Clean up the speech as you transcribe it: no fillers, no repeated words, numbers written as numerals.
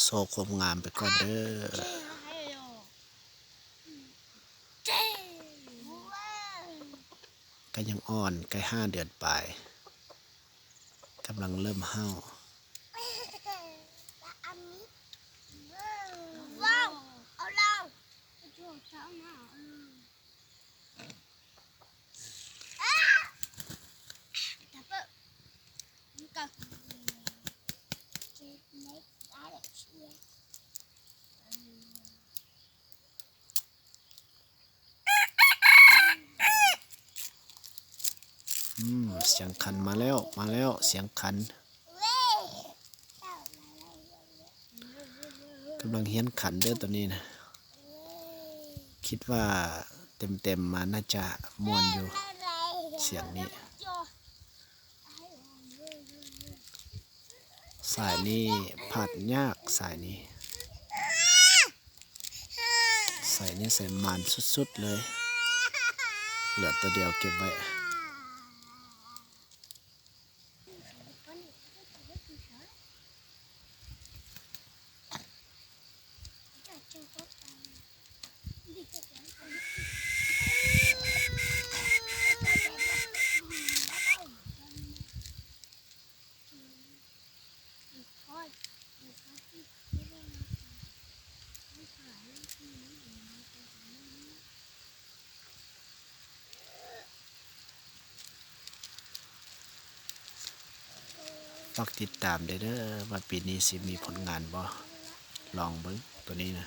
โซ่ความงามไปก่อนเด้อก็ยังอ่อนใกล้5 เดือนปลายกำลังเริ่มเห่าเสียงขันมาแล้วเสียงขันกำลังเฮี้ยนขันเด้อตัวนี้นะคิดว่าเต็มมาน่าจะม่วนอยู่เสียงนี้สายนี้ผัดยากสายนี้ใส่มันสุดๆเลยเหลือตัวเดียวเก็บไว้ฝากติดตามเด้อว่าปีนี้สิมีผลงานบ่ลองเบิ่งตัวนี้นะ